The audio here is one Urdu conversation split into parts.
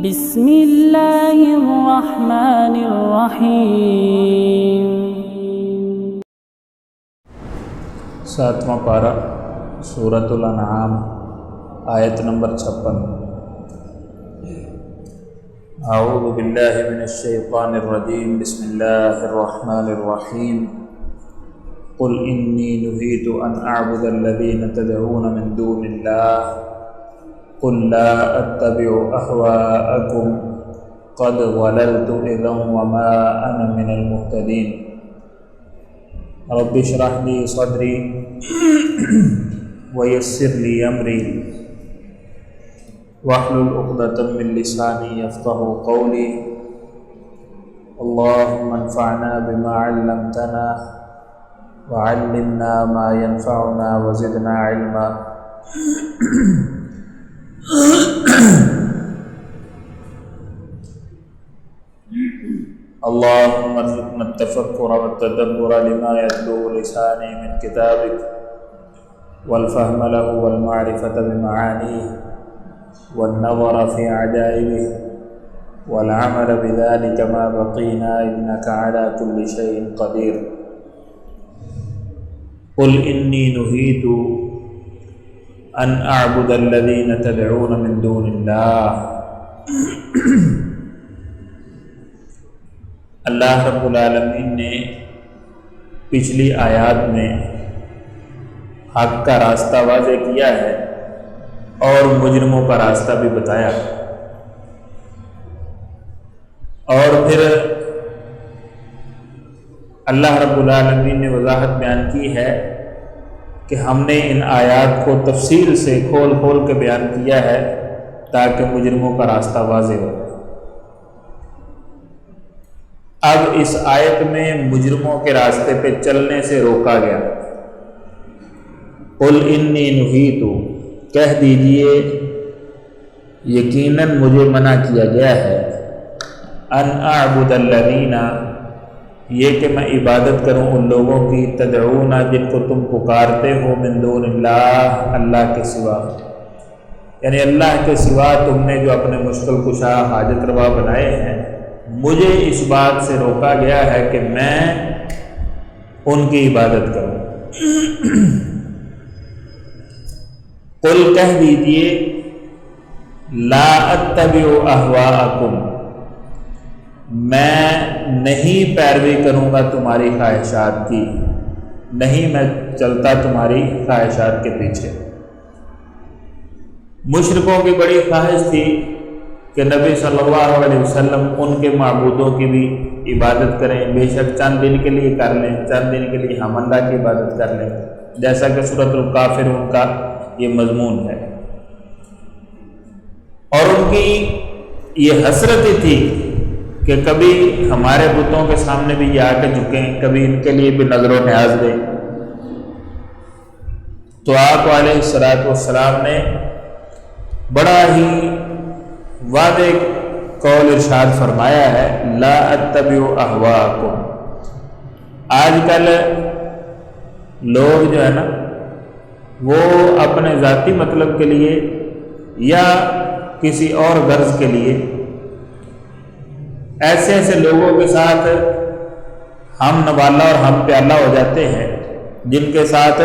بسم اللہ الرحمن الرحیم۔ 7واں پارہ سورۃ الانعام آیت نمبر 56۔ اعوذ باللہ من الشیطان الرجیم، بسم اللہ الرحمن الرحیم۔ قل انی نہیت ان اعبد الذین تدعون من دون اللہ قل لا اتبع اہواءکم قد ضللت اذا وما انا من المہتدین۔ رب اشرح لی صدری ویسر لی امری واحلل عقدۃ من لسانی یفقہوا قولی۔ اللہم انفعنا بما علمتنا وعلمنا ما ينفعنا وزدنا علما۔ اللهم ارزقنا التفكر والتدبر لما يتلوه لساني من كتابك والفهم له والمعرفة بمعانيه والنظر في عجائبه والعمل بذلك ما بقينا إنك على كل شيء قدير۔ قل إني نهيت ان اعبد الذین تدعون من دون اللہ۔ اللہ رب العالمین نے پچھلی آیات میں حق کا راستہ واضح کیا ہے اور مجرموں کا راستہ بھی بتایا، اور پھر اللہ رب العالمین نے وضاحت بیان کی ہے کہ ہم نے ان آیات کو تفصیل سے کھول کھول کے بیان کیا ہے تاکہ مجرموں کا راستہ واضح ہو۔ اب اس آیت میں مجرموں کے راستے پہ چلنے سے روکا گیا۔ قل انی نہیت، کہہ دیجئے یقیناً مجھے منع کیا گیا ہے، ان اعبد الذین، یہ کہ میں عبادت کروں ان لوگوں کی، تدعون جن کو تم پکارتے ہو، من دون اللہ، اللہ کے سوا، یعنی اللہ کے سوا تم نے جو اپنے مشکل کشا حاجت روا بنائے ہیں، مجھے اس بات سے روکا گیا ہے کہ میں ان کی عبادت کروں۔ قل کہہ دیجئے لا اتبع اہواءکم، میں نہیں پیروی کروں گا تمہاری خواہشات کی، نہیں میں چلتا تمہاری خواہشات کے پیچھے۔ مشرکوں کی بڑی خواہش تھی کہ نبی صلی اللہ علیہ وسلم ان کے معبودوں کی بھی عبادت کریں، بے شک چند دن کے لیے کر لیں، چند دن کے لیے ہم اللہ کی عبادت کر لیں، جیسا کہ سورۃ الکافرون کا یہ مضمون ہے۔ اور ان کی یہ حسرت تھی کہ کبھی ہمارے بتوں کے سامنے بھی یہ آ کے جھکیں، کبھی ان کے لیے بھی نظر و نیاز دیں۔ تو آپ علیہ السلام نے بڑا ہی واضح قول ارشاد فرمایا ہے، لا اتبع اہواءکم۔ آج کل لوگ جو ہے نا وہ اپنے ذاتی مطلب کے لیے یا کسی اور غرض کے لیے ایسے ایسے لوگوں کے ساتھ ہم نوالا اور ہم پیالہ ہو جاتے ہیں جن کے ساتھ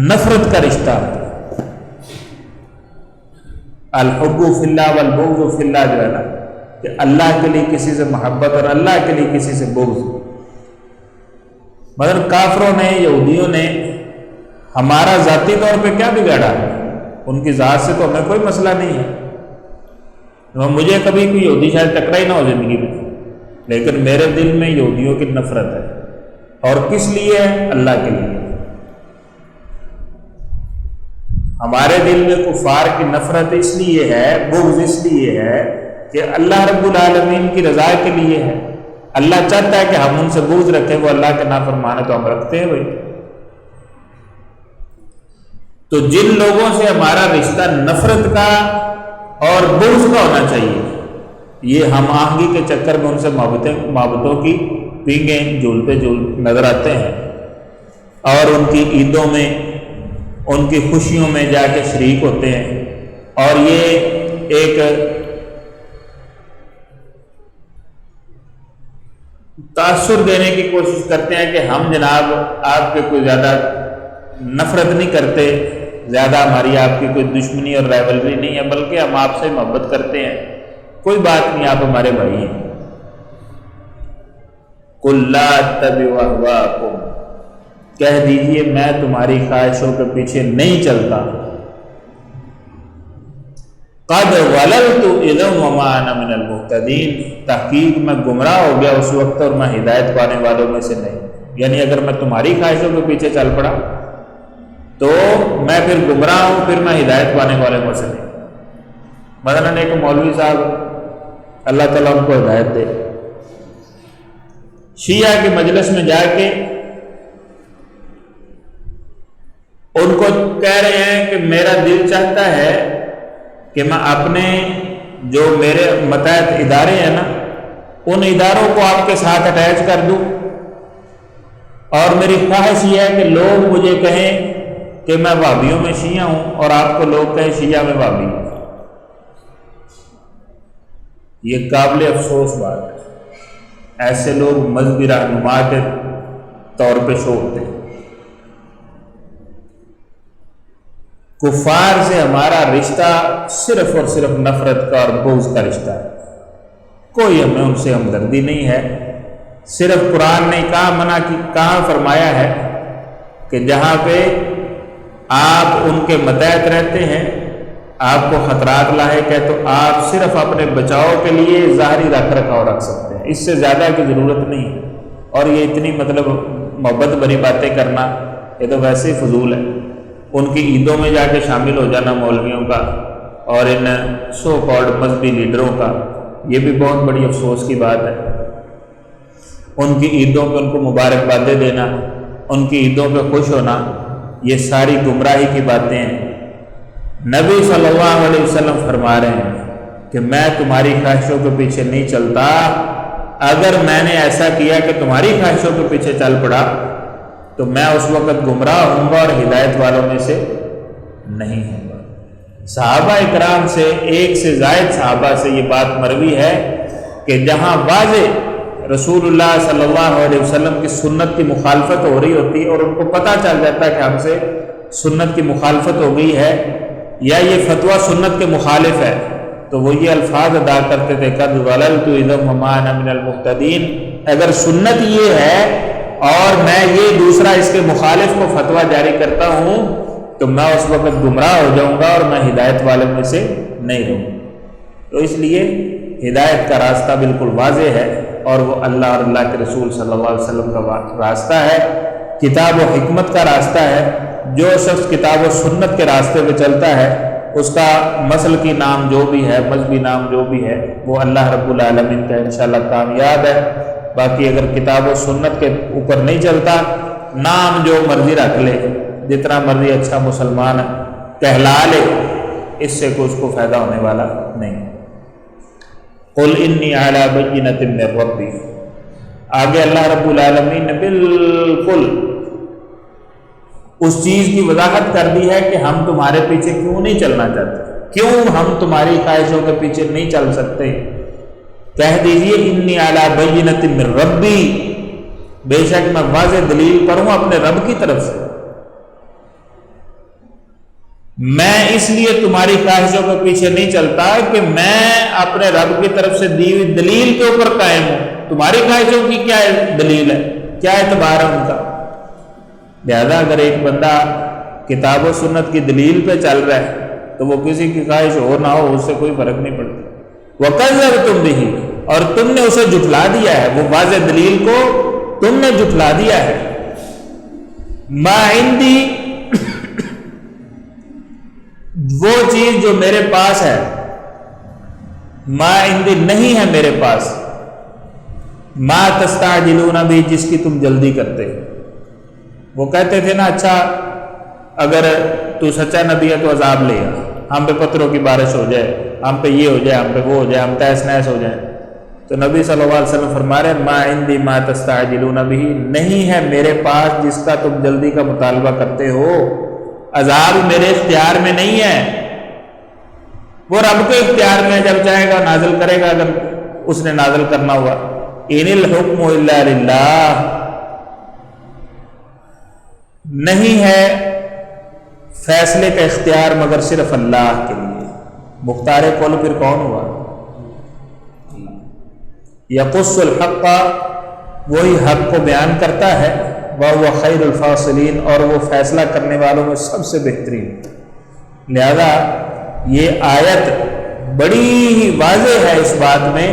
نفرت کا رشتہ ہے۔ الحب فی اللہ والبغض فی اللہ، جو ہے نا کہ اللہ کے لیے کسی سے محبت اور اللہ کے لیے کسی سے بغض۔ مگر کافروں نے، یہودیوں نے ہمارا ذاتی طور پہ کیا بگاڑا ہے؟ ان کی ذات سے تو ہمیں کوئی مسئلہ نہیں ہے، مجھے کبھی کوئی یہودی شاید ٹکرا ہی نہ ہو زندگی میں، لیکن میرے دل میں یہودیوں کی نفرت ہے۔ اور کس لیے ہے؟ اللہ کے لیے۔ ہمارے دل میں کفار کی نفرت اس لیے ہے، بغض اس لیے ہے کہ اللہ رب العالمین کی رضا کے لیے ہے۔ اللہ چاہتا ہے کہ ہم ان سے بغض رکھیں، وہ اللہ کے نافرمان ہے تو ہم رکھتے ہیں بھائی۔ تو جن لوگوں سے ہمارا رشتہ نفرت کا اور بغض کا ہونا چاہیے، یہ ہم آہنگی کے چکر میں ان سے محبتوں کی پینگیں جھولتے نظر آتے ہیں، اور ان کی عیدوں میں، ان کی خوشیوں میں جا کے شریک ہوتے ہیں، اور یہ ایک تاثر دینے کی کوشش کرتے ہیں کہ ہم جناب آپ کے کوئی زیادہ نفرت نہیں کرتے، زیادہ ہماری آپ کی کوئی دشمنی اور رائولری نہیں ہے، بلکہ ہم آپ سے محبت کرتے ہیں، کوئی بات نہیں، آپ ہمارے بھائی ہیں۔ قُل لَا أَتَّبِعُ أَهْوَاءَكُمْ، کہہ دیجئے میں تمہاری خواہشوں کے پیچھے نہیں چلتا۔ قَدْ ضَلَلْتُ إِذًا وَمَا أَنَا مِنَ الْمُهْتَدِينَ، تحقیق میں گمراہ ہو گیا اس وقت اور میں ہدایت پانے والوں میں سے نہیں۔ یعنی اگر میں تمہاری خواہشوں کے پیچھے چل پڑا تو میں پھر گمراہ ہوں، پھر میں ہدایت پانے والوں میں سے نہیں۔ مثلاً ایک مولوی صاحب، اللہ تعالیٰ ان کو ہدایت دے، شیعہ کی مجلس میں جا کے ان کو کہہ رہے ہیں کہ میرا دل چاہتا ہے کہ میں اپنے جو میرے متحد ادارے ہیں نا، ان اداروں کو آپ کے ساتھ اٹیچ کر دوں، اور میری خواہش یہ ہے کہ لوگ مجھے کہیں کہ میں وہابیوں میں شیعہ ہوں اور آپ کو لوگ کہیں شیعہ میں وہابی ہوں۔ یہ قابل افسوس بات ہے، ایسے لوگ مذہبی رہنما کے طور پہ شو ہوتے ہیں۔ کفار سے ہمارا رشتہ صرف اور صرف نفرت کا اور بغض کا رشتہ ہے، کوئی ہمیں ان سے ہمدردی نہیں ہے۔ صرف قرآن نے کہاں فرمایا ہے کہ جہاں پہ آپ ان کے متحد رہتے ہیں، آپ کو خطرات لاحق ہے، تو آپ صرف اپنے بچاؤ کے لیے ظاہری رکھ رکھاؤ رکھ سکتے ہیں، اس سے زیادہ کی ضرورت نہیں ہے۔ اور یہ اتنی محبت بھری باتیں کرنا یہ تو ویسے ہی فضول ہے۔ ان کی عیدوں میں جا کے شامل ہو جانا مولویوں کا اور ان سو کالڈ مذہبی لیڈروں کا، یہ بھی بہت بڑی افسوس کی بات ہے۔ ان کی عیدوں پہ ان کو مبارکبادیں دینا، ان کی عیدوں پہ خوش ہونا، یہ ساری گمراہی کی باتیں ہیں۔ نبی صلی اللہ علیہ وسلم فرما رہے ہیں کہ میں تمہاری خواہشوں کے پیچھے نہیں چلتا، اگر میں نے ایسا کیا کہ تمہاری خواہشوں کے پیچھے چل پڑا تو میں اس وقت گمراہ ہوں گا اور ہدایت والوں میں سے نہیں ہوں گا۔ صحابہ اکرام سے، ایک سے زائد صحابہ سے یہ بات مروی ہے کہ جہاں واضح رسول اللہ صلی اللہ علیہ وسلم کی سنت کی مخالفت ہو رہی ہوتی اور ان کو پتہ چل جاتا کہ ہم سے سنت کی مخالفت ہو گئی ہے یا یہ فتویٰ سنت کے مخالف ہے، تو وہ یہ الفاظ ادا کرتے تھے قد ضللت اذا وما انا من المهتدین، اگر سنت یہ ہے اور میں یہ دوسرا اس کے مخالف کو فتویٰ جاری کرتا ہوں تو میں اس وقت گمراہ ہو جاؤں گا اور میں ہدایت والے میں سے نہیں رہوں۔ تو اس لیے ہدایت کا راستہ بالکل واضح ہے اور وہ اللہ اور اللہ کے رسول صلی اللہ علیہ وسلم کا راستہ ہے، کتاب و حکمت کا راستہ ہے۔ جو شخص کتاب و سنت کے راستے پہ چلتا ہے اس کا مسلکی نام جو بھی ہے، مذہبی نام جو بھی ہے، وہ اللہ رب العالمین کا انشاءاللہ کامیاب ہے۔ باقی اگر کتاب و سنت کے اوپر نہیں چلتا، نام جو مرضی رکھ لے، جتنا مرضی اچھا مسلمان کہلا لے، اس سے کوئی اس کو فائدہ ہونے والا نہیں۔ قل انی علی بینۃ من ربی، آگے اللہ رب العالمین نے بالکل اس چیز کی وضاحت کر دی ہے کہ ہم تمہارے پیچھے کیوں نہیں چلنا چاہتے، کیوں ہم تمہاری خواہشوں کے پیچھے نہیں چل سکتے۔ کہہ دیجئے انی علی بینۃ من ربی، بے شک میں واضح دلیل پر ہوں اپنے رب کی طرف سے، میں اس لیے تمہاری خواہشوں کے پیچھے نہیں چلتا کہ میں اپنے رب کی طرف سے دی ہوئی دلیل کے اوپر قائم ہوں۔ تمہاری خواہشوں کی کیا دلیل ہے، کیا اعتبار ہے ان کا؟ لہذا اگر ایک بندہ کتاب و سنت کی دلیل پہ چل رہا ہے تو وہ کسی کی خواہش ہو نہ ہو اس سے کوئی فرق نہیں پڑتا۔ وَكَذَّبْتُمْ بِهِ، اور تم نے اسے جھٹلا دیا ہے، وہ واضح دلیل کو تم نے جھٹلا دیا ہے۔ مَا عِندِي، وہ چیز جو میرے پاس ہے، مَا عِندِي نہیں ہے میرے پاس، مَا تَسْتَعْجِلُونَ بِهِ، جس کی تم جلدی کرتے ہو۔ وہ کہتے تھے نا، اچھا اگر تو سچا نبی ہے تو عذاب لے آ، ہم پہ پتھروں کی بارش ہو جائے، ہم پہ یہ ہو جائے، ہم پہ وہ ہو جائے، ہم تیس نیس ہو جائیں۔ تو نبی صلی اللہ علیہ وسلم فرما رہے ما عندی ما تستعجلون به، نہیں ہے میرے پاس جس کا تم جلدی کا مطالبہ کرتے ہو، عذاب میرے اختیار میں نہیں ہے، وہ رب کے اختیار میں، جب چاہے گا نازل کرے گا اگر اس نے نازل کرنا ہوا۔ ان الحکم الا للہ، نہیں ہے فیصلے کا اختیار مگر صرف اللہ کے لیے۔ مختار کل پھر کون ہوا؟ یقص الحق، وہی حق کو بیان کرتا ہے، وہو خیر الفاصلین، اور وہ فیصلہ کرنے والوں میں سب سے بہترین۔ لہذا یہ آیت بڑی ہی واضح ہے اس بات میں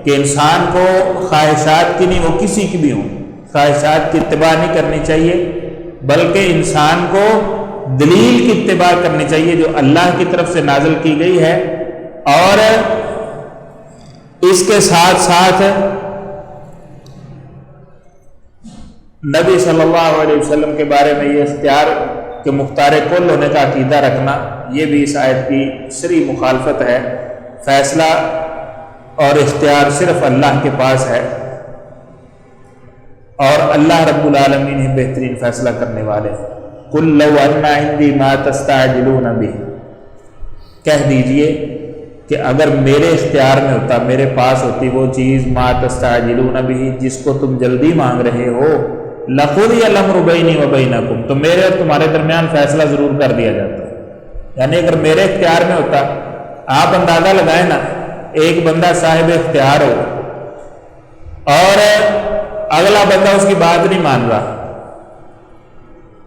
کہ انسان کو خواہشات کی نہیں، وہ کسی کی بھی ہوں، خواہشات کی اتباع نہیں کرنی چاہیے، بلکہ انسان کو دلیل کی اتباع کرنی چاہیے جو اللہ کی طرف سے نازل کی گئی ہے، اور اس کے ساتھ ساتھ نبی صلی اللہ علیہ وسلم کے بارے میں یہ اختیار کہ مختار کل ہونے کا عقیدہ رکھنا، یہ بھی اس آیت کی صریح مخالفت ہے۔ فیصلہ اور اختیار صرف اللہ کے پاس ہے، اور اللہ رب العالمین ہی بہترین فیصلہ کرنے والے۔ قُلْ لَوْ أَنَّ عِنْدِي مَا تَسْتَعْجِلُونَ بِهِ، کہہ دیجئے کہ اگر میرے اختیار میں ہوتا، میرے پاس ہوتی وہ چیز، مَا تَسْتَعْجِلُونَ بِهِ، جس کو تم جلدی مانگ رہے ہو، لَقُضِيَ الْأَمْرُ بَيْنِي وَبَيْنَكُمْ، تو میرے اور تمہارے درمیان فیصلہ ضرور کر دیا جاتا۔ یعنی اگر میرے اختیار میں ہوتا، آپ اندازہ لگائیں نا، ایک بندہ صاحب اختیار ہو اور اگلا بندہ اس کی بات نہیں مان رہا۔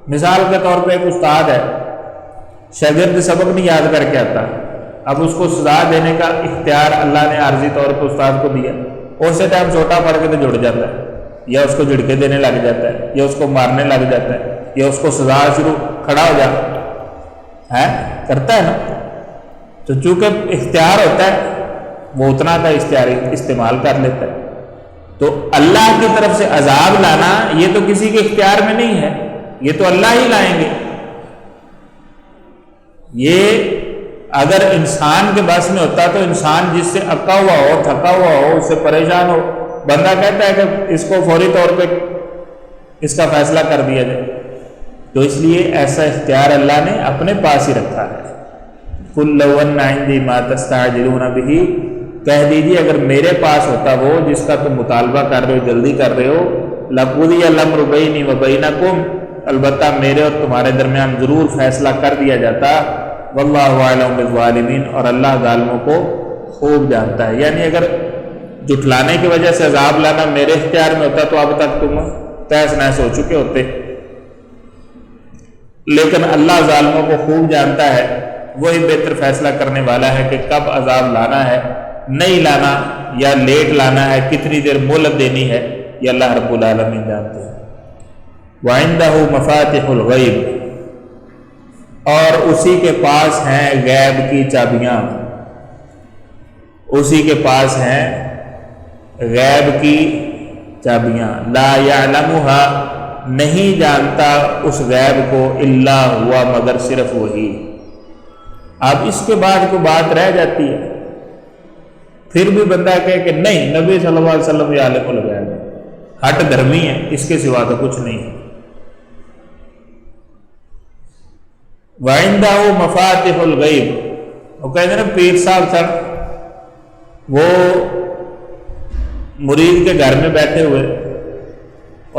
مثال کے طور پہ ایک استاد ہے، شاگرد سبق نہیں یاد کر کے آتا، اب اس کو سزا دینے کا اختیار اللہ نے عارضی طور پہ استاد کو دیا، اسی ٹائم چھوٹا پڑھ کے تو جڑ جاتا ہے، یا اس کو جھڑکے دینے لگ جاتا ہے، یا اس کو مارنے لگ جاتا ہے، یا اس کو سزا شروع کھڑا ہو جاتا ہے، کرتا ہے نا۔ تو چونکہ اختیار ہوتا ہے وہ اتنا کا اختیار استعمال کر لیتا ہے۔ تو اللہ کی طرف سے عذاب لانا یہ تو کسی کے اختیار میں نہیں ہے، یہ تو اللہ ہی لائیں گے۔ یہ اگر انسان کے بس میں ہوتا تو انسان جس سے اکا ہوا ہو، تھکا ہوا ہو، اس سے پریشان ہو، بندہ کہتا ہے کہ اس کو فوری طور پہ اس کا فیصلہ کر دیا جائے، تو اس لیے ایسا اختیار اللہ نے اپنے پاس ہی رکھا ہے۔ قُلْ لَوْ أَنَّ عِنْدِي مَا تَسْتَعْجِلُونَ بِهِ، کہہ دیجیے اگر میرے پاس ہوتا وہ جس کا تم مطالبہ کر رہے ہو، جلدی کر رہے ہو، لَقُضِيَ الْأَمْرُ بَيْنِي وَبَيْنَكُمْ، البتہ میرے اور تمہارے درمیان ضرور فیصلہ کر دیا جاتا، وَاللَّهُ أَعْلَمُ بِالظَّالِمِينَ، اور اللہ ظالموں کو خوب جانتا ہے۔ یعنی اگر جھٹلانے کی وجہ سے عذاب لانا میرے اختیار میں ہوتا تو اب تک تم تہس نہس ہو چکے ہوتے، لیکن اللہ ظالموں کو خوب جانتا ہے، وہی بہتر فیصلہ کرنے والا ہے کہ کب عذاب لانا ہے، نہیں لانا، یا لیٹ لانا ہے، کتنی دیر مہلت دینی ہے، یہ اللہ رب العالمین جانتے ہیں۔ وَعِندَهُ مَفَاتِحُ الْغَيْبِ، اور اسی کے پاس ہیں غیب کی چابیاں، اسی کے پاس ہیں غیب کی چابیاں۔ لا يعلمها، نہیں جانتا اس غیب کو، الا ہوا، مگر صرف وہی۔ اب اس کے بعد کوئی بات رہ جاتی ہے، پھر بھی بندہ کہے کہ نہیں، نبی صلی اللہ علیہ وسلم یہ عالم الغیب ہے، ہٹ دھرمی ہے، اس کے سوا تو کچھ نہیں ہے۔ وَعِندَهُ مَفَاتِحُ الْغَيْبِ، وہ کہتے ہیں نا پیر صاحب سر، وہ مرید کے گھر میں بیٹھے ہوئے،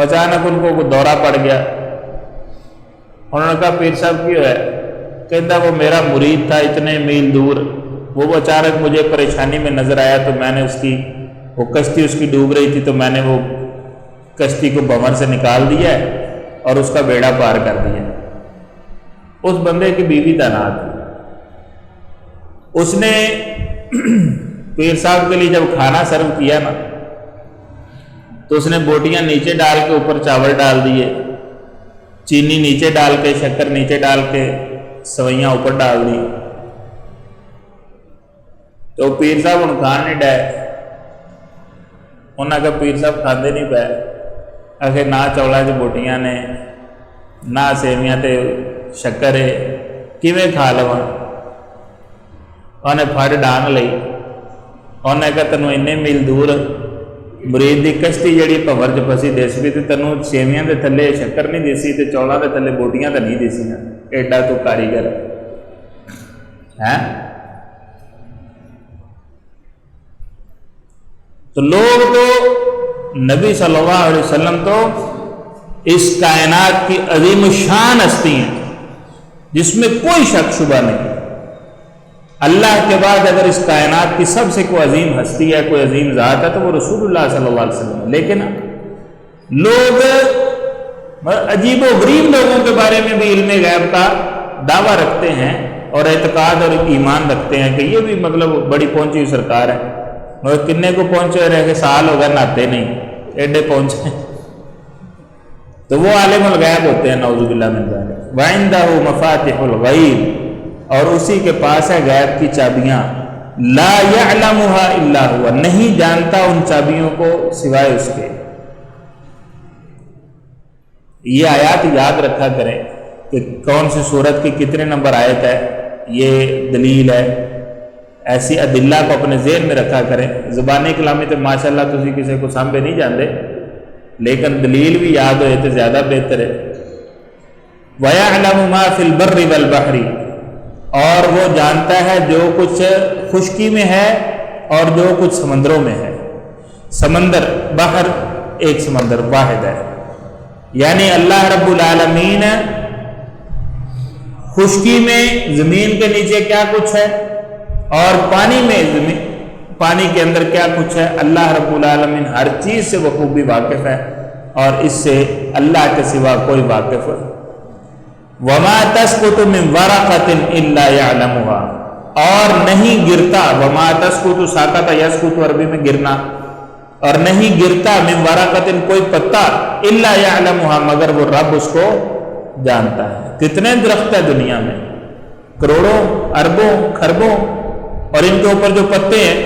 اچانک ان کو دورہ پڑ گیا، انہوں نے کہا پیر صاحب کیوں ہے؟ کہتا وہ میرا مرید تھا اتنے میل دور، وہ اچانک مجھے پریشانی میں نظر آیا، تو میں نے وہ کشتی اس کی ڈوب رہی تھی، تو میں نے وہ کشتی کو بھنور سے نکال دیا اور اس کا بیڑا پار کر دیا۔ اس بندے کی بیوی تعینات تھی، اس نے پیر صاحب کے لیے جب کھانا سرو کیا نا، تو اس نے بوٹیاں نیچے ڈال کے اوپر چاول ڈال دیے، چینی نیچے ڈال کے، شکر نیچے ڈال کے، سوئیاں اوپر ڈال دی۔ تو پیر صاحب ان کھان نہیں ڈائے، انہوں نے کہا پیر صاحب کھاندے نہیں پائے، آخر نہ چولا چ بوٹیاں نے، نہ سیویاں تے شکر ہے، کیویں کھا لوا؟ انہیں پھڑ ڈانگ لئی، انہوں نے کہا تینوں اینے میل دور مرید دی کشتی جڑی بھنور چ پھسی دس بھی، تے تینوں سیویاں دے تھلے شکر نہیں دیسی، تے چولاں دے تھلے بوٹیاں تے نہیں دیسیاں، ایڈا تو کاریگر ہے۔ تو لوگ تو نبی صلی اللہ علیہ وسلم تو اس کائنات کی عظیم الشان ہستی ہیں جس میں کوئی شک شبہ نہیں۔ اللہ کے بعد اگر اس کائنات کی سب سے کوئی عظیم ہستی ہے، کوئی عظیم ذات ہے تو وہ رسول اللہ صلی اللہ علیہ وسلم ہے۔ لیکن لوگ عجیب و غریب لوگوں کے بارے میں بھی علم غیب کا دعویٰ رکھتے ہیں اور اعتقاد اور ایمان رکھتے ہیں کہ یہ بھی مطلب بڑی پہنچی ہوئی سرکار ہے، مگر کنے کو پہنچے رہ کے سال ہو گئے نہاتے نہیں، ایڈے پہنچے، تو وہ عالم الغیب ہوتے ہیں، نعوذ باللہ من ذلک۔ وَعِندَهُ مَفَاتِحُ الْغَیْبِ، اور اسی کے پاس ہے غیب کی چابیاں، لا يعلمها الا هو، نہیں جانتا ان چابیوں کو سوائے اس کے۔ یہ آیات یاد رکھا کریں کہ کون سی سورت کی کتنے نمبر آیت ہے، یہ دلیل ہے۔ ایسی ادلہ کو اپنے ذہن میں رکھا کریں۔ زبانی کلامی تو ماشاءاللہ تسی کسی کو سامنے نہیں جاندے، لیکن دلیل بھی یاد ہوئے تو زیادہ بہتر ہے۔ وَيَعْلَمُ مَا فِي الْبَرِّ وَالْبَحْرِ، اور وہ جانتا ہے جو کچھ خشکی میں ہے اور جو کچھ سمندروں میں ہے۔ سمندر، بحر ایک سمندر واحد ہے، یعنی اللہ رب العالمین خشکی میں زمین کے نیچے کیا کچھ ہے اور پانی میں پانی کے اندر کیا کچھ ہے، اللہ رب العالمین ہر چیز سے بخوبی واقف ہے اور اس سے اللہ کے سوا کوئی واقف ہے۔ وَمَا تَسْقُطُ مِنْ وَرَقَةٍ إِلَّا يَعْلَمُهَا، اور نہیں گرتا، وَمَا تَسْقُطُ سَاقَطَ يَسْقُطُ عربی میں گرنا، اور نہیں گرتا مِنْ وَرَقَةٍ کوئی پتا، إِلَّا يَعْلَمُهَا مگر وہ رب اس کو جانتا ہے۔ کتنے درخت ہے دنیا میں، کروڑوں، اربوں، خربوں، اور ان کے اوپر جو پتے ہیں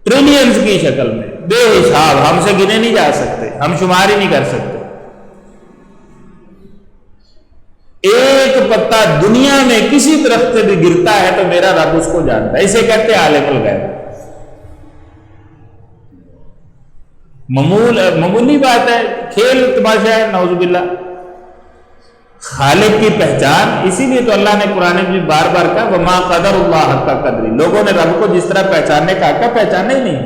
ٹریلینز کی شکل میں، بے حساب، ہم سے گنے نہیں جا سکتے، ہم شمار ہی نہیں کر سکتے۔ ایک پتا دنیا میں کسی درخت سے بھی گرتا ہے تو میرا رب اس کو جانتا ہے، اسے کہتے ہیں عالم الغیب۔ معمولی بات ہے، کھیل تماشا ہے، نعوذ باللہ۔ خالق کی پہچان، اسی لیے تو اللہ نے قرآن میں بار بار کہا وَمَا قَدَرُ اللَّهَ حَقَّ قَدْرِهِ، لوگوں نے رب کو جس طرح پہچاننے کا حق پہچانا ہی نہیں۔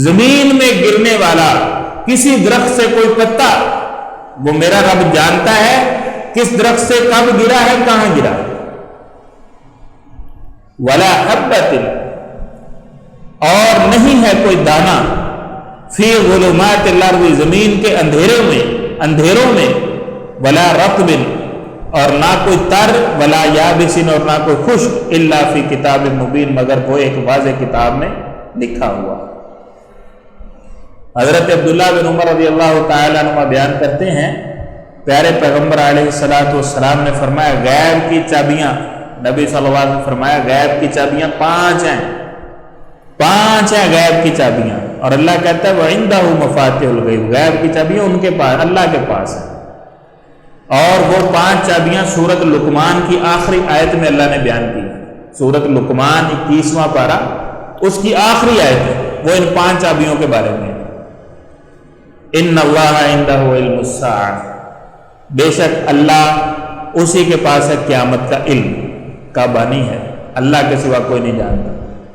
زمین میں گرنے والا کسی درخت سے کوئی پتا، وہ میرا رب جانتا ہے کس درخت سے کب گرا ہے، کہاں گرا۔ وَلَا حَبَّةٍ، اور نہیں ہے کوئی دانہ، فی ظلمات الارض، زمین کے اندھیروں میں، ولا رطب، اور نہ کوئی تر، ولا یابس، اور نہ کوئی خشک، الا فی کتاب مبین، مگر وہ ایک واضح کتاب میں لکھا ہوا۔ حضرت عبداللہ بن عمر رضی اللہ تعالیٰ عنہ بیان کرتے ہیں، پیارے پیغمبر علیہ السلام نے فرمایا غیب کی چابیاں، نبی صلی اللہ علیہ وسلم نے فرمایا غیب کی چابیاں 5 ہیں، 5 ہیں غیب کی چابیاں، اور اللہ کہتا ہے وَعِندَهُ مَفَاتِحُ الْغَیْبِ، غیب کی چابیاں ان کے پاس، اللہ کے پاس ہے۔ اور وہ 5 چابیاں سورۃ لقمان کی آخری آیت میں اللہ نے بیان کی، سورۃ لقمان 21واں پارہ، اس کی آخری آیت ہے، وہ ان 5 چابیوں کے بارے میں۔ ان اللہ عنده علم الساعہ، بے شک اللہ اسی کے پاس ہے قیامت کا علم کا بانی ہے، اللہ کے سوا کوئی نہیں جانتا۔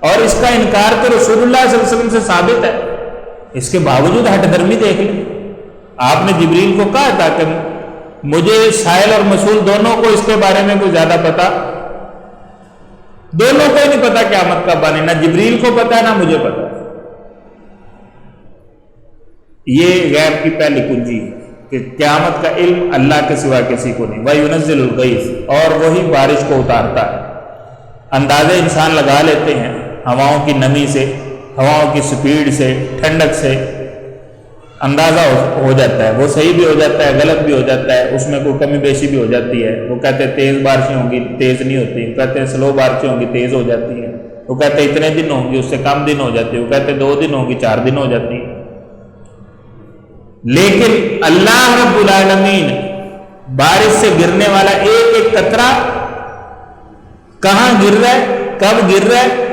اور اس کا انکار تو رسول اللہ صلی اللہ علیہ وسلم سے ثابت ہے، اس کے باوجود ہٹ درمی دیکھ لیں۔ آپ نے جبریل کو کہا تھا کہ مجھے سائل اور مسئول دونوں کو اس کے بارے میں کوئی زیادہ پتا، دونوں کو ہی نہیں پتا قیامت کا بانی، نہ جبریل کو پتا ہے نہ مجھے پتا۔ یہ غیب کی پہلی کنجی ہے کہ قیامت کا علم اللہ کے سوا کسی کو نہیں۔ وَيُنَزِّلُ الْغَيْثَ، اور وہی بارش کو اتارتا ہے۔ اندازے انسان لگا لیتے ہیں ہواؤں کی نمی سے، ہواؤں کی سپیڈ سے، ٹھنڈک سے اندازہ ہو جاتا ہے، وہ صحیح بھی ہو جاتا ہے، غلط بھی ہو جاتا ہے، اس میں کوئی کمی بیشی بھی ہو جاتی ہے۔ وہ کہتے ہیں تیز بارشیں ہوں گی، تیز نہیں ہوتی، کہتے ہیں سلو بارشیں ہوں گی، تیز ہو جاتی ہیں، وہ کہتے ہیں اتنے دن ہوں گی، اس سے کم دن ہو جاتی ہے، وہ کہتے ہیں 2 دن ہوں گی، 4 دن ہو جاتی ہے۔ لیکن اللہ رب العالمین بارش سے گرنے والا ایک ایک قطرہ کہاں گر رہا ہے، کب گر رہا ہے،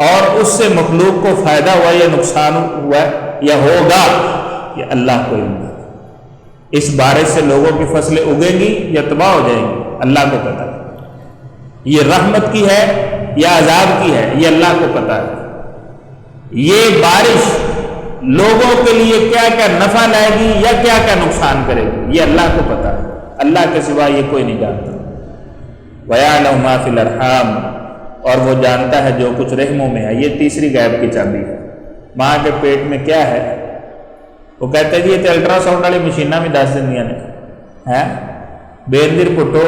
اور اس سے مخلوق کو فائدہ ہوا یا نقصان ہوا یا ہوگا، یہ اللہ کو علم ہے۔ اس بارش سے لوگوں کی فصلیں اگیں گی یا تباہ ہو جائیں گی، اللہ کو پتہ ہے۔ یہ رحمت کی ہے یا عذاب کی ہے یہ اللہ کو پتہ ہے۔ یہ بارش لوگوں کے لیے کیا کیا نفع لائے گی یا کیا کیا نقصان کرے گی یہ اللہ کو پتہ ہے، اللہ کے سوا یہ کوئی نہیں جانتا۔ وَيَعْلَمُ مَا فِي الْأَرْحَامِ، اور وہ جانتا ہے جو کچھ رحموں میں ہے۔ یہ تیسری غیب کی چابی ہے۔ ماں کے پیٹ میں کیا ہے وہ کہتے ہیں جی یہ الٹرا ساؤنڈ والی مشیناں بھی دس دنیا نے ہیں بےندر پٹو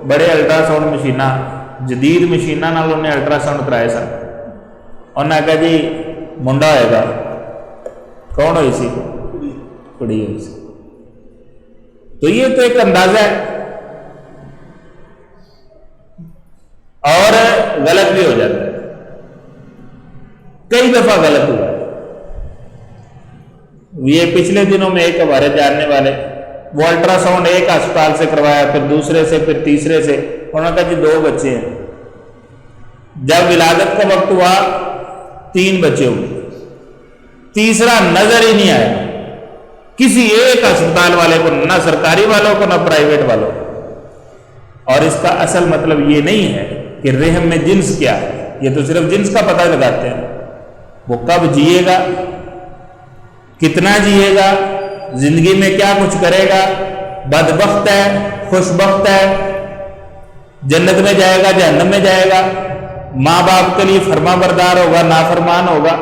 بڑے الٹرا ساؤنڈ مشیناں جدید مشیناں نال انہیں الٹرا ساؤنڈ کرائے سن، انہیں کہا جی منڈا ہوئے گا، کون ہوئی سی؟ کڑی ہوئی سی۔ تو یہ تو ایک اندازہ ہے اور غلط بھی ہو جاتا ہے، کئی دفعہ غلط ہوا ہے۔ یہ پچھلے دنوں میں ایک ہمارے جاننے والے وہ الٹرا ساؤنڈ ایک ہسپتال سے کروایا، پھر دوسرے سے، پھر تیسرے سے، انہوں نے کہا جی 2 بچے ہیں۔ جب ولادت کا وقت ہوا 3 بچے ہوئے، تیسرا نظر ہی نہیں آیا کسی ایک ہسپتال والے کو، نہ سرکاری والوں کو نہ پرائیویٹ والوں کو۔ اور اس کا اصل مطلب یہ نہیں ہے کہ رحم میں جنس کیا ہے، یہ تو صرف جنس کا پتہ لگاتے ہیں، وہ کب جیے گا، کتنا جیے گا، زندگی میں کیا کچھ کرے گا، بدبخت ہے، خوش بخت ہے، جنت میں جائے گا، جہنم میں جائے گا، ماں باپ کے لیے فرما بردار ہوگا، نافرمان ہوگا،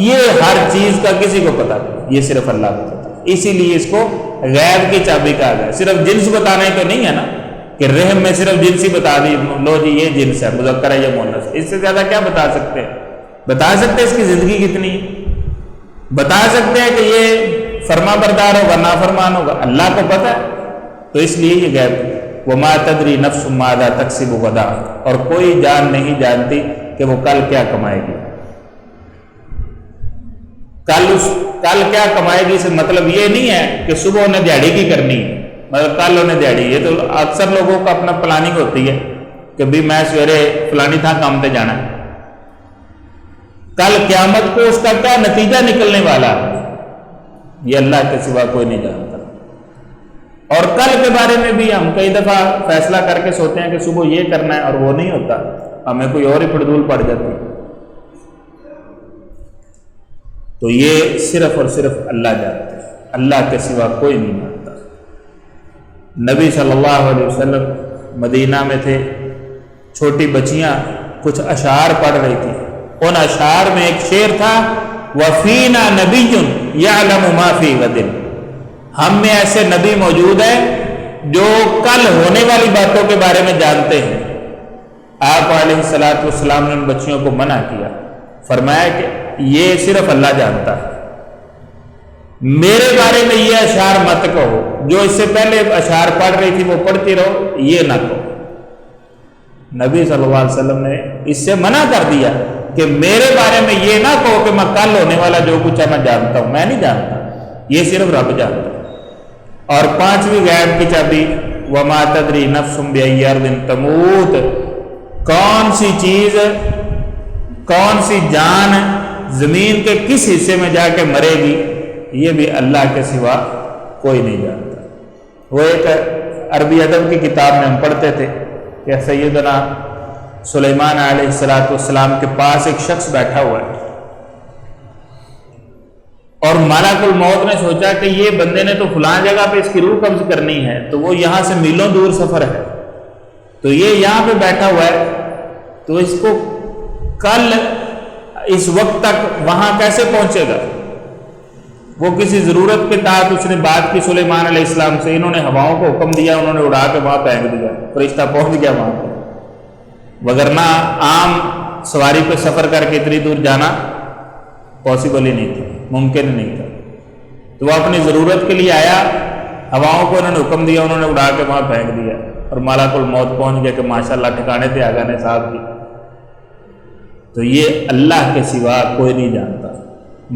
یہ ہر چیز کا کسی کو پتہ نہیں، یہ صرف اللہ کو پتہ ہے۔ اسی لیے اس کو غیب کی چابی کہا گیا۔ صرف جنس بتانا ہی تو نہیں ہے نا کہ رحم میں صرف جنس ہی بتا دی، لو جی یہ جنس ہے، مذکر ہے یا مؤنث، اس سے زیادہ کیا بتا سکتے ہیں؟ بتا سکتے ہیں اس کی زندگی کتنی ہے، بتا سکتے ہیں کہ یہ فرما بردار ہوگا، نافرمان ہوگا، اللہ کو پتہ ہے۔ تو اس لیے یہ غیب ہے۔ وَمَا تَدْرِي نَفْسٌ مَاذَا تَكْسِبُ غَدًا، اور کوئی جان نہیں جانتی کہ وہ کل کیا کمائے گی۔ کل کیا کمائے گی سے مطلب یہ نہیں ہے کہ صبح انہیں دیہڑی کی کرنی ہے، مطلب کل انہیں دیہڑی، یہ تو اکثر لوگوں کا اپنا پلاننگ ہوتی ہے کہ بھی میں سویرے فلانی تھا کام پہ جانا ہے، کل قیامت کو اس کا کیا نتیجہ نکلنے والا ہے یہ اللہ کے سوا کوئی نہیں جانتا۔ اور کل کے بارے میں بھی ہم کئی دفعہ فیصلہ کر کے سوتے ہیں کہ صبح یہ کرنا ہے اور وہ نہیں ہوتا، ہمیں کوئی اور ہی پڑدول پڑ جاتی ہے۔ تو یہ صرف اور صرف اللہ جانتا ہے، اللہ کے سوا کوئی نہیں جانتا۔ نبی صلی اللہ علیہ وسلم مدینہ میں تھے، چھوٹی بچیاں کچھ اشعار پڑھ رہی تھی، ان اشعار میں ایک شعر تھا وَفِينَا نَبِيٌّ يَعْلَمُ مَا فِي غَدٍ، ہم میں ایسے نبی موجود ہیں جو کل ہونے والی باتوں کے بارے میں جانتے ہیں۔ آپ علیہ السلام نے ان بچیوں کو منع کیا، فرمایا کہ یہ صرف اللہ جانتا ہے، میرے بارے میں یہ اشعار مت کہو، جو اس سے پہلے اشعار پڑھ رہی تھی وہ پڑھتی رہو، یہ نہ کہو۔ نبی صلی اللہ علیہ وسلم نے اس سے منع کر دیا کہ میرے بارے میں یہ نہ کہو کہ میں کل ہونے والا جو کچھ ہے میں جانتا ہوں، میں نہیں جانتا، یہ صرف رب جانتا ہے۔ اور 5ویں غیب کی چابی وَمَا تَدْرِي نَفْسٌ بِأَيِّ أَرْضٍ تَمُوتُ، کون سی چیز، کون سی جان زمین کے کس حصے میں جا کے مرے گی یہ بھی اللہ کے سوا کوئی نہیں جانتا۔ وہ ایک عربی ادب کی کتاب میں ہم پڑھتے تھے کہ سیدنا سلیمان علیہ السلام کے پاس ایک شخص بیٹھا ہوا ہے اور ملک الموت نے سوچا کہ یہ بندے نے تو فلاں جگہ پہ اس کی روح قبض کرنی ہے، تو وہ یہاں سے میلوں دور سفر ہے، تو یہ یہاں پہ بیٹھا ہوا ہے، تو اس کو کل اس وقت تک وہاں کیسے پہنچے گا؟ وہ کسی ضرورت کے تحت اس نے بات کی سلیمان علیہ السلام سے، انہوں نے ہواؤں کو حکم دیا، انہوں نے اڑا کے وہاں پھینک دیا، فرشتہ پہنچ گیا وہاں پہ، وگرنہ عام سواری پہ سفر کر کے اتنی دور جانا پاسبل ہی نہیں تھا، ممکن نہیں تھا۔ تو وہ اپنی ضرورت کے لیے آیا، ہواؤں کو انہوں نے حکم دیا، انہوں نے اڑا کے وہاں پھینک دیا، اور ملک الموت پہنچ گیا کہ ماشاءاللہ ٹھکانے تھے آگا نے صاحب کی۔ تو یہ اللہ کے سوا کوئی نہیں جانتا۔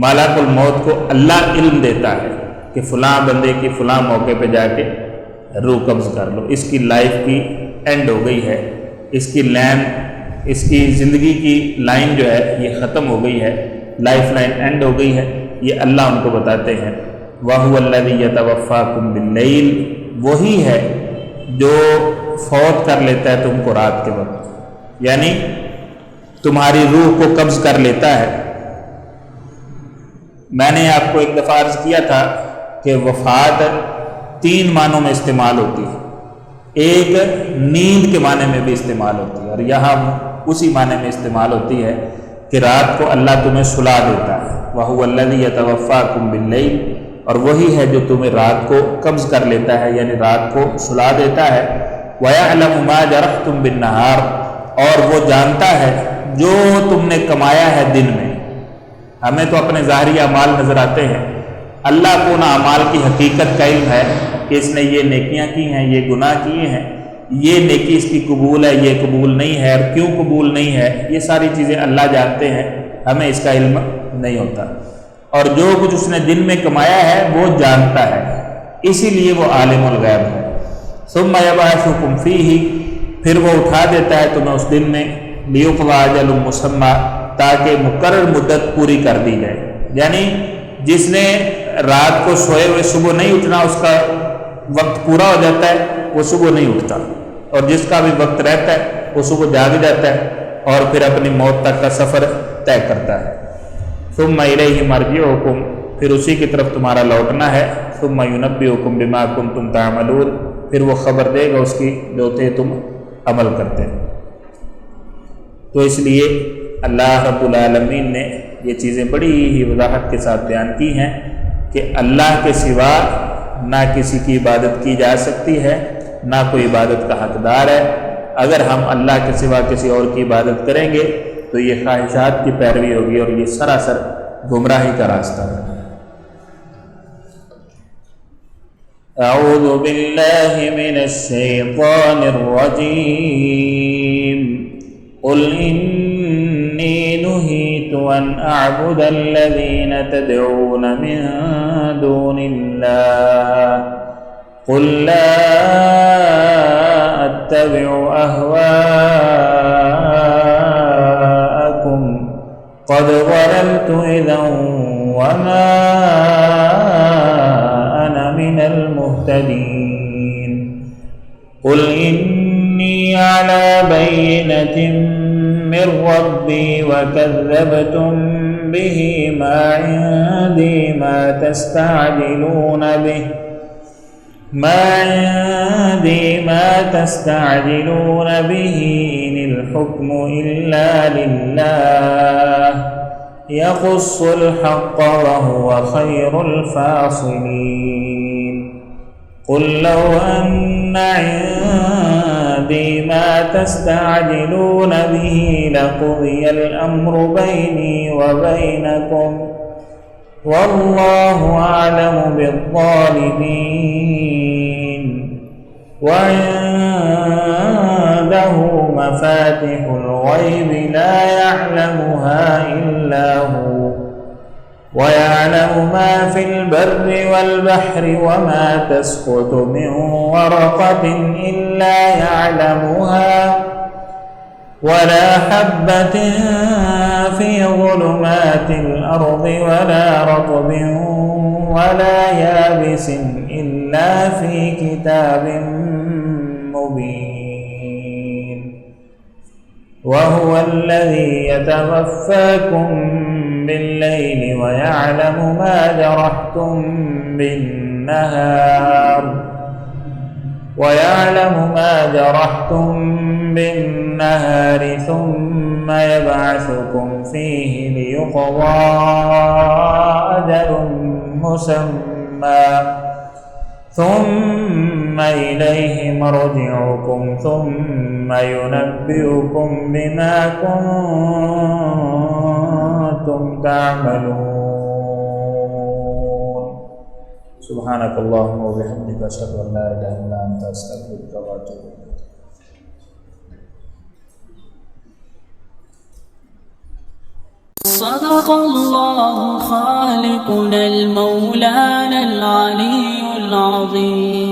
ملک الموت کو اللہ علم دیتا ہے کہ فلاں بندے کی فلاں موقع پہ جا کے روح قبض کر لو، اس کی لائف کی اینڈ ہو گئی ہے، اس کی لائن، اس کی زندگی کی لائن جو ہے یہ ختم ہو گئی ہے، لائف لائن اینڈ ہو گئی ہے، یہ اللہ ان کو بتاتے ہیں۔ وَهُوَ الَّذِي يَتَوَفَّاكُم بِاللَّيْلِ، وہی ہے جو فوت کر لیتا ہے تم کو رات کے وقت، یعنی تمہاری روح کو قبض کر لیتا ہے۔ میں نے آپ کو ایک دفعہ عرض کیا تھا کہ وفات 3 معنوں میں استعمال ہوتی ہے، ایک نیند کے معنی میں بھی استعمال ہوتی ہے، اور یہاں اسی معنی میں استعمال ہوتی ہے کہ رات کو اللہ تمہیں سلا دیتا ہے، وَهُوَ الَّذِي يَتَوَفَّاكُمْ بِاللَّيْلِ، اور وہی ہے جو تمہیں رات کو قبض کر لیتا ہے، یعنی رات کو سلا دیتا ہے، وَيَعْلَمُ مَا جَرَحْتُمْ بِالنَّهَارِ، اور وہ جانتا ہے جو تم نے کمایا ہے دن میں۔ ہمیں تو اپنے ظاہری اعمال نظر آتے ہیں، اللہ کو ان اعمال کی حقیقت کا علم ہے کہ اس نے یہ نیکیاں کی ہیں، یہ گناہ کیے ہیں، یہ نیکی اس کی قبول ہے، یہ قبول نہیں ہے، اور کیوں قبول نہیں ہے، یہ ساری چیزیں اللہ جانتے ہیں، ہمیں اس کا علم نہیں ہوتا۔ اور جو کچھ اس نے دن میں کمایا ہے وہ جانتا ہے، اسی لیے وہ عالم الغیب ہے۔ ثم یبعثکم فیہ، پھر وہ اٹھا دیتا ہے تمہیں اس دن میں، لیقضی اجل مسمی، تاکہ مقرر مدت پوری کر دی جائے۔ یعنی جس نے رات کو سوئے ہوئے صبح نہیں اٹھنا، اس کا وقت پورا ہو جاتا ہے، وہ صبح نہیں اٹھتا، اور جس کا بھی وقت رہتا ہے وہ صبح جاگ جاتا ہے اور پھر اپنی موت تک کا سفر طے کرتا ہے۔ ثم الیہ مرجعکم، پھر اسی کی طرف تمہارا لوٹنا ہے، ثم ینبئکم بما کنتم تعملون، پھر وہ خبر دے گا اس کی جو تھے تم عمل کرتے ہیں۔ تو اس لیے اللہ رب العالمین نے یہ چیزیں بڑی ہی وضاحت کے ساتھ بیان کی ہیں کہ اللہ کے سوا نہ کسی کی عبادت کی جا سکتی ہے، نہ کوئی عبادت کا حقدار ہے۔ اگر ہم اللہ کے سوا کسی اور کی عبادت کریں گے تو یہ خواہشات کی پیروی ہوگی اور یہ سراسر گمراہی کا راستہ ہے۔ اعوذ باللہ من الشیطان الرجیم، قل انی نہیت ان اعبد الذین تدعون من دون اللہ، قل لا اتبع اہواءکم قد ضللت اذا وما انا من المہتدین، قل انی علی بینۃ من ربی وکذبتم به ما عندی ما تستعجلون به إن الحكم إلا لله يقص الحق وهو خير الفاصلين، قل لو أن عندي ما تستعجلون به لقضي الأمر بيني وبينكم والله أعلم بالظالمين، وعنده مفاتح الغيب لا يعلمها إلا هو، ويعلم ما في البر والبحر وما تسقط من ورقة إلا يعلمها ولا حبة في ظلمات الأرض ولا رطب ولا يابس إلا في كتاب مبين، وهو الذي يتوفاكم بالليل ويعلم ما جرحتم بالنهار ثم يبعثكم فيه ليقضى أجل مسمى ثم إليه مرجعكم ثم ينبئكم بما كنتم تعملون۔ سبحانك اللهم وبحمدك أشهد أن لا إله إلا أنت أستغفرك وأتوب إليك۔ صدق الله خالقنا المولانا العلي العظيم۔